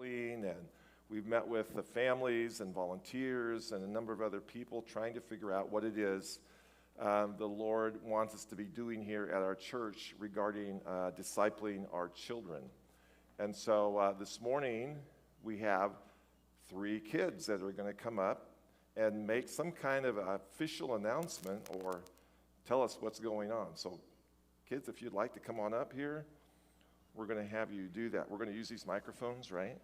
And we've met with the families and volunteers and a number of other people trying to figure out what it is the Lord wants us to be doing here at our church regarding discipling our children. And so this morning we have 3 kids that are going to come up and make some kind of official announcement or tell us what's going on. So kids, if you'd like to come on up here, we're going to have you do that. We're going to use these microphones, right?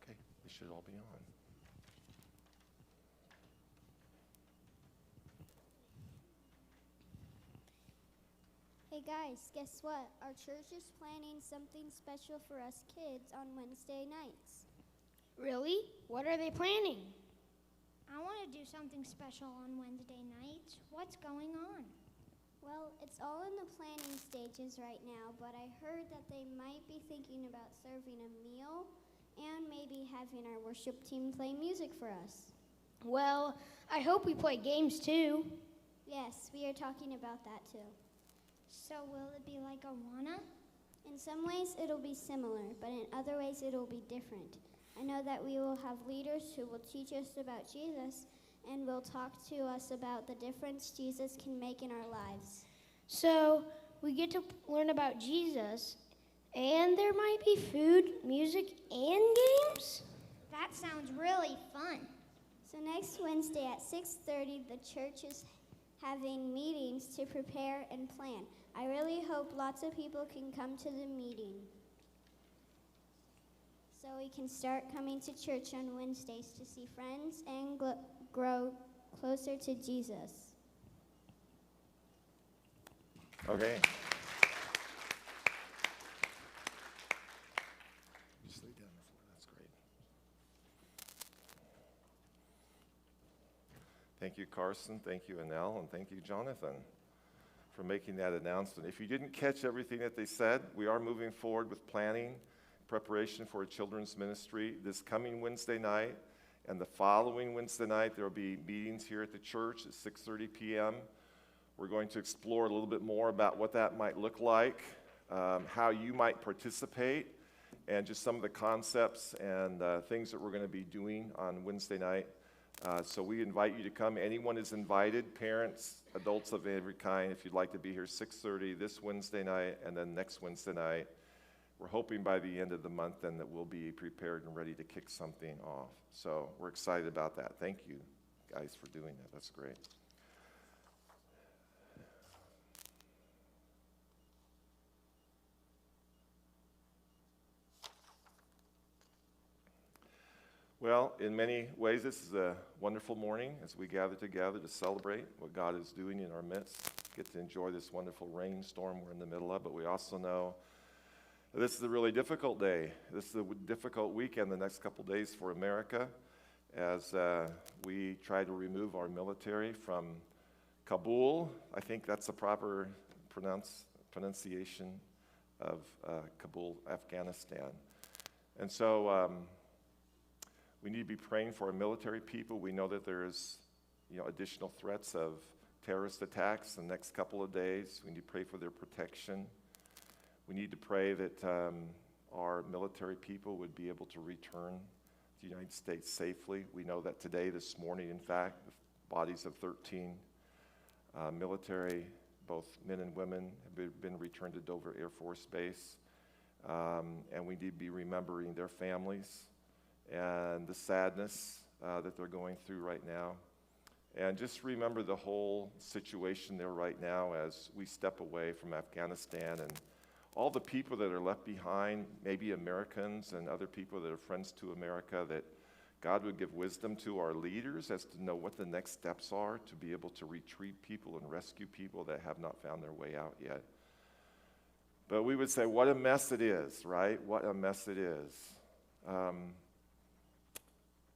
Okay, they should all be on. Hey guys, guess what? Our church is planning something special for us kids on Wednesday nights. Really? What are they planning? I want to do something special on Wednesday nights. What's going on? Well, it's all in the planning stages right now, but I heard that they might be thinking about serving a meal and maybe having our worship team play music for us. Well, I hope we play games too. Yes, we are talking about that too. So will it be like Awana? In some ways it'll be similar, but in other ways it'll be different. I know that we will have leaders who will teach us about Jesus and will talk to us about the difference Jesus can make in our lives. So we get to learn about Jesus, and there might be food, music, and games? That sounds really fun. So next Wednesday at 6:30, the church is having meetings to prepare and plan. I really hope lots of people can come to the meeting so we can start coming to church on Wednesdays to see friends and grow closer to Jesus. Okay. Just lay down on the floor. That's great. Thank you, Carson. Thank you, Annelle. And thank you, Jonathan, for making that announcement. If you didn't catch everything that they said, we are moving forward with planning, preparation for a children's ministry this coming Wednesday night. And the following Wednesday night, there will be meetings here at the church at 6:30 p.m. We're going to explore a little bit more about what that might look like, how you might participate, and just some of the concepts and things that we're going to be doing on Wednesday night. So we invite you to come. Anyone is invited, parents, adults of every kind, if you'd like to be here 6:30 this Wednesday night and then next Wednesday night. We're hoping by the end of the month then that we'll be prepared and ready to kick something off. So we're excited about that. Thank you, guys, for doing that. That's great. Well, in many ways, this is a wonderful morning as we gather together to celebrate what God is doing in our midst, get to enjoy this wonderful rainstorm we're in the middle of, but we also know this is a really difficult day. This is a difficult weekend, the next couple days for America, as we try to remove our military from Kabul. I think that's the proper pronunciation of Kabul, Afghanistan. And so we need to be praying for our military people. We know that there is, additional threats of terrorist attacks the next couple of days. We need to pray for their protection. We need to pray that our military people would be able to return to the United States safely. We know that today, this morning, in fact, the bodies of 13 military, both men and women, have been returned to Dover Air Force Base. And we need to be remembering their families and the sadness that they're going through right now. And just remember the whole situation there right now as we step away from Afghanistan and all the people that are left behind, maybe Americans and other people that are friends to America, that God would give wisdom to our leaders as to know what the next steps are to be able to retrieve people and rescue people that have not found their way out yet. But we would say, what a mess it is, right? What a mess it is.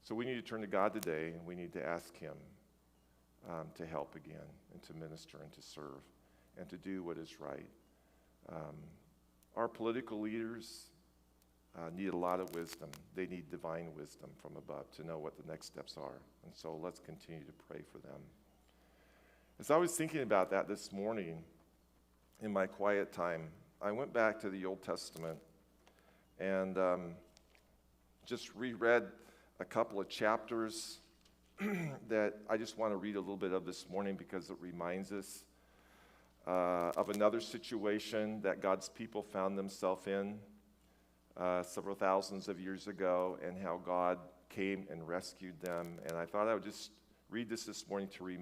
So we need to turn to God today, and we need to ask Him to help again, and to minister and to serve, and to do what is right. Our political leaders need a lot of wisdom. They need divine wisdom from above to know what the next steps are. And so let's continue to pray for them. As I was thinking about that this morning in my quiet time, I went back to the Old Testament and just reread a couple of chapters that I just want to read a little bit of this morning because it reminds us of another situation that God's people found themselves in several thousands of years ago, and how God came and rescued them. And I thought I would just read this morning to remind